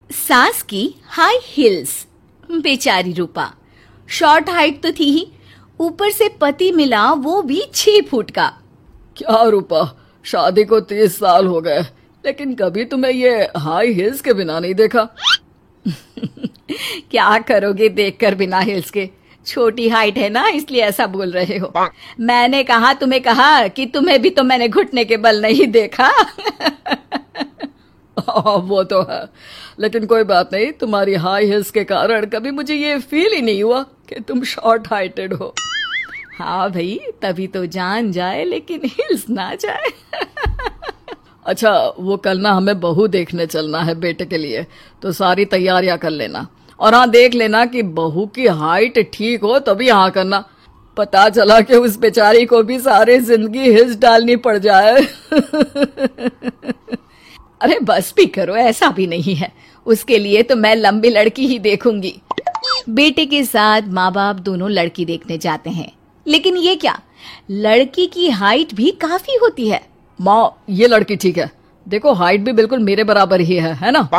सास की high heels. बेचारी रूपा, शॉर्ट हाइट तो थी ही, ऊपर से पति मिला वो भी 6 फुट का। क्या रूपा, शादी को 30 साल हो गए, लेकिन कभी तुम्हें ये हाई हील्स के बिना नहीं देखा। क्या करोगे देखकर बिना हील्स के? छोटी हाइट है ना, इसलिए ऐसा बोल रहे हो। मैंने कहा तुम्हें कहा कि तुम्हें भी तो मैंने घुटने के बल नहीं देखा। वो तो है, लेकिन कोई बात नहीं, तुम्हारी हाई हील्स के कारण कभी मुझे ये फील ही नहीं हुआ कि तुम शॉर्ट हाइटेड हो। हाँ भाई, तभी तो जान जाए लेकिन हिल्स ना जाए। अच्छा, वो कल ना हमें बहू देखने चलना है बेटे के लिए, तो सारी तैयारियां कर लेना। और हाँ, देख लेना कि बहू की हाइट ठीक हो तभी हाँ करना। पता चला कि उस बेचारी को भी सारी जिंदगी हिल्स डालनी पड़ जाए। अरे बस भी करो, ऐसा भी नहीं है। उसके लिए तो मैं लंबी लड़की ही देखूंगी। बेटे के साथ माँ बाप दोनों लड़की देखने जाते हैं, लेकिन ये क्या, लड़की की हाइट भी काफी होती है। माँ, ये लड़की ठीक है, देखो हाइट भी बिल्कुल मेरे बराबर ही है ना?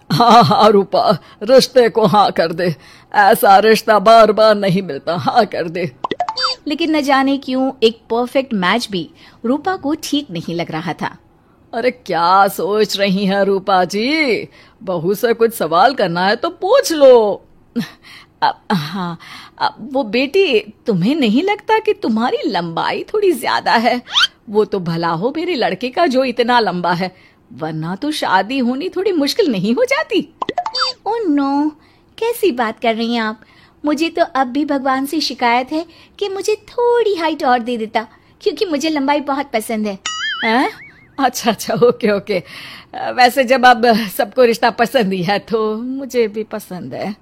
हाँ हाँ रूपा, रिश्ते को हाँ कर दे, ऐसा रिश्ता बार बार नहीं मिलता, हाँ कर दे। लेकिन न जाने क्यों एक परफेक्ट मैच भी रूपा को ठीक नहीं लग रहा था। अरे क्या सोच रही हैं रूपा जी, बहू से कुछ सवाल करना है तो पूछ लो। हाँ, वो बेटी, तुम्हें नहीं लगता कि तुम्हारी लंबाई थोड़ी ज्यादा है? वो तो भला हो मेरे लड़के का जो इतना लंबा है, वरना तो शादी होनी थोड़ी मुश्किल नहीं हो जाती। ओह नो, कैसी बात कर रही हैं आप? मुझे तो अब भी भगवान से शिकायत है कि मुझे थोड़ी हाइट और दे देता, क्योंकि मुझे लंबाई बहुत पसंद है। हैं? अच्छा अच्छा, ओके ओके। वैसे जब अब सबको रिश्ता पसंद ही है तो मुझे भी पसंद है।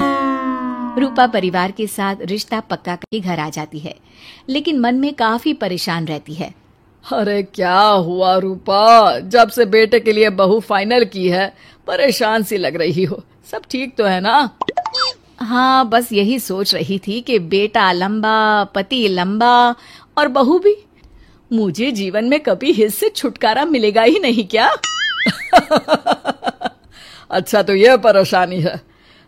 रूपा परिवार के साथ रिश्ता पक्का करके घर आ जाती है, लेकिन मन में काफी परेशान रहती है। अरे क्या हुआ रूपा, जब से बेटे के लिए बहू फाइनल की है परेशान सी लग रही हो, सब ठीक तो है ना? हाँ, बस यही सोच रही थी कि बेटा लंबा, पति लंबा और बहू भी। मुझे जीवन में कभी हिस्स से छुटकारा मिलेगा ही नहीं क्या? अच्छा, तो यह परेशानी है।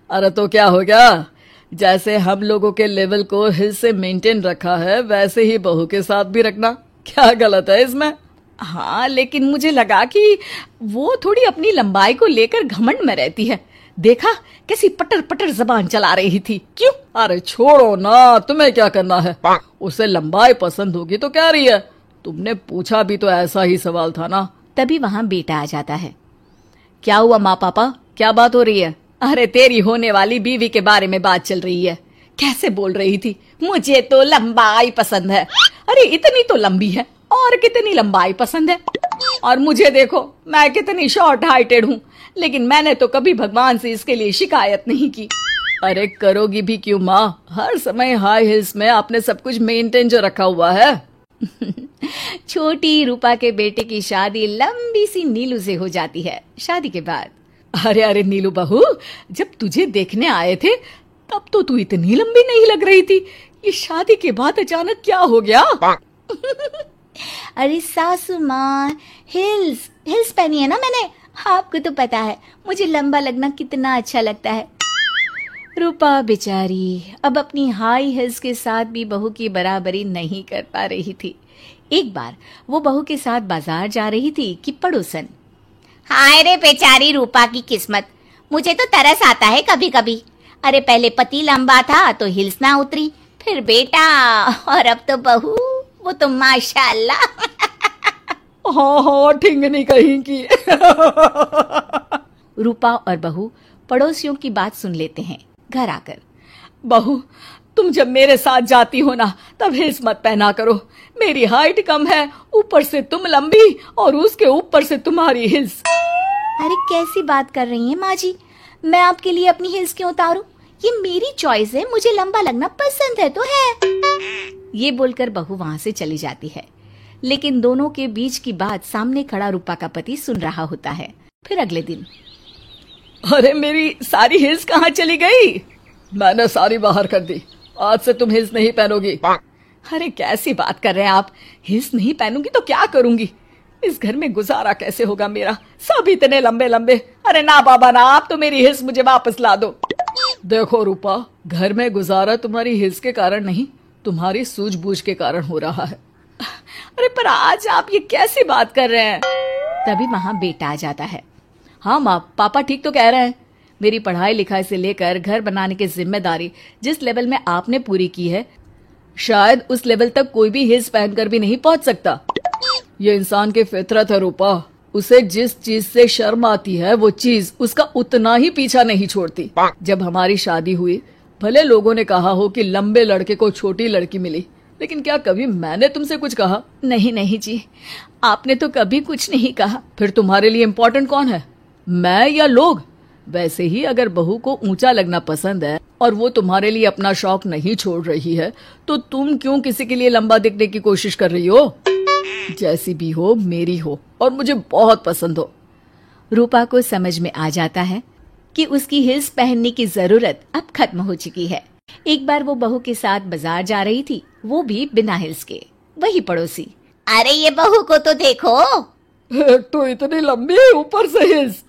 अरे तो क्या हो गया, जैसे हम लोगों के लेवल को हिल्स से मेंटेन रखा है वैसे ही बहू के साथ भी रखना, क्या गलत है इसमें? हाँ, लेकिन मुझे लगा कि वो थोड़ी अपनी लंबाई को लेकर घमंड में रहती है। देखा कैसी पटर पटर जबान चला रही थी। क्यों? अरे छोड़ो ना, तुम्हें क्या करना है, उसे लंबाई पसंद होगी तो क्या रही है, तुमने पूछा भी तो ऐसा ही सवाल था ना। तभी वहां बेटा आ जाता है। क्या हुआ माँ पापा, क्या बात हो रही है? अरे तेरी होने वाली बीवी के बारे में बात चल रही है। कैसे बोल रही थी, मुझे तो लंबाई पसंद है। अरे इतनी तो लंबी है, और कितनी लंबाई पसंद है? और मुझे देखो, मैं कितनी शॉर्ट हाइटेड हूँ, लेकिन मैंने तो कभी भगवान से इसके लिए शिकायत नहीं की। अरे करोगी भी क्यों माँ, हर समय हाई हिल्स में आपने सब कुछ मेंटेन जो रखा हुआ है। छोटी रूपा के बेटे की शादी लंबी सी नीलू से हो जाती है शादी के बाद। अरे अरे नीलू बहू, जब तुझे देखने आए थे तब तो तू इतनी लंबी नहीं लग रही थी, ये शादी के बाद अचानक क्या हो गया? अरे सासू माँ, हिल्स हिल्स पहनी है ना मैंने, आपको तो पता है मुझे लंबा लगना कितना अच्छा लगता है। रूपा बेचारी अब अपनी हाई हिल्स के साथ भी बहू की बराबरी नहीं कर पा रही थी। एक बार वो बहू के साथ बाजार जा रही थी कि पड़ोसन, हाय रे बेचारी रूपा की किस्मत, मुझे तो तरस आता है कभी कभी। अरे पहले पति लंबा था तो हिल्स ना उतरी, फिर बेटा, और अब तो बहू, वो तो माशाल्लाह। हाँ हाँ, ठिंगनी कहीं की। रूपा और बहू पड़ोसियों की बात सुन लेते हैं घर आकर। बहू, तुम जब मेरे साथ जाती हो ना तब हिल्स मत पहना करो, मेरी हाइट कम है, ऊपर से तुम लंबी और उसके ऊपर से तुम्हारी हिल्स। अरे कैसी बात कर रही हैं माँ जी, मैं आपके लिए अपनी हिल्स क्यों उतारूं? ये मेरी चॉइस है, मुझे लंबा लगना पसंद है तो है। ये बोलकर बहू वहां से चली जाती है, लेकिन दोनों के बीच की बात सामने खड़ा रूपा का पति सुन रहा होता है। फिर अगले दिन, अरे मेरी सारी हिल्स कहाँ चली गई? मैंने सारी बाहर कर दी, आज से तुम हिल्स नहीं पहनोगी। अरे कैसी बात कर रहे हैं आप, हिल्स नहीं पहनूंगी तो क्या करूंगी? इस घर में गुजारा कैसे होगा मेरा, सब इतने लंबे लंबे। अरे ना बाबा ना, आप तो मेरी हिल्स मुझे वापस ला दो। देखो रूपा, घर में गुजारा तुम्हारी हिल्स के कारण नहीं, तुम्हारी सूझबूझ के कारण हो रहा है। अरे पर आज आप ये कैसी बात कर रहे हैं? तभी वहां बेटा आ जाता है। हाँ माँ, पापा ठीक तो कह रहे हैं। मेरी पढ़ाई लिखाई से लेकर घर बनाने की जिम्मेदारी जिस लेवल में आपने पूरी की है, शायद उस लेवल तक कोई भी हिल्स पहनकर भी नहीं पहुंच सकता। ये इंसान की फितरत है रूपा, उसे जिस चीज से शर्म आती है वो चीज उसका उतना ही पीछा नहीं छोड़ती। जब हमारी शादी हुई, भले लोगों ने कहा हो कि लंबे लड़के को छोटी लड़की मिली, लेकिन क्या कभी मैंने तुमसे कुछ कहा? नहीं नहीं जी, आपने तो कभी कुछ नहीं कहा। फिर तुम्हारे लिए इम्पोर्टेंट कौन है, मैं या लोग? वैसे ही अगर बहू को ऊंचा लगना पसंद है और वो तुम्हारे लिए अपना शौक नहीं छोड़ रही है, तो तुम क्यों किसी के लिए लंबा दिखने की कोशिश कर रही हो? जैसी भी हो, मेरी हो और मुझे बहुत पसंद हो। रूपा को समझ में आ जाता है कि उसकी हिल्स पहनने की जरूरत अब खत्म हो चुकी है। एक बार वो बहू के साथ बाजार जा रही थी, वो भी बिना हिल्स के। वही पड़ोसी, अरे ये बहू को तो देखो, एक तो इतनी लंबी है, ऊपर से हिल्स।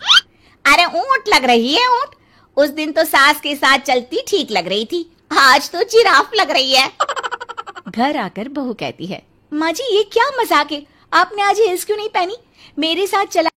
अरे ऊंट लग रही है ऊंट। उस दिन तो सास के साथ चलती ठीक लग रही थी, आज तो जिराफ लग रही है। घर आकर बहू कहती है, माँ जी ये क्या मजाक है, आपने आज हिल्स क्यों नहीं पहनी? मेरे साथ चला